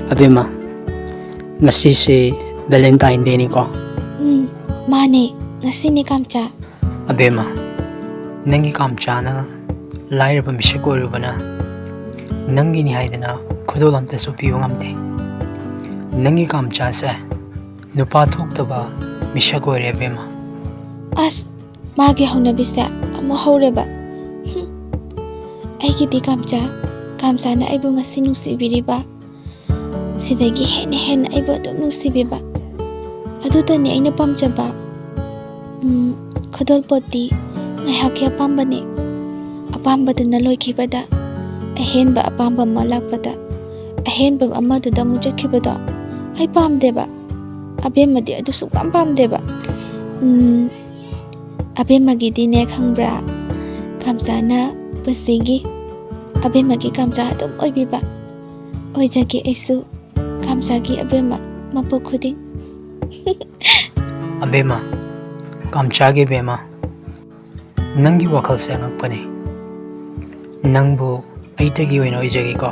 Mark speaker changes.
Speaker 1: Abema, ngasi si Valentine Day ni ko.
Speaker 2: Mane, ngasi ni kamcha.
Speaker 1: Abema, nangi kamcha na lair ba mishe ko rubana. Nangi ni haidana khudo lamte so piu ngamte. Nangi kamcha sa nupa thok taba mishe ko re abema.
Speaker 2: As, magi hauna bisa, amo haure ba. Aigi di kamcha na aibu ngasi nusi biriba. Sidagi hen aibu adum nusi biba. Adutani aina pamjaba. Khodol poti ngaihaki apambane. Apambada na loikibada. Ahenba apamba malakpada. Ahenba amaduda mujakibada. Ay pamdeba. Abemadi adu sukam pamdeba. Abemagi di ne khangbra. Kamsana pasigi. Abemagi kamsa adum oibiba. Oijagi aisu kamsagi abema mapo khuding.
Speaker 1: Abema, kamcha ge bema. Nangi wakal se ngakpane. Nangbu aitagi oina oijagi ko.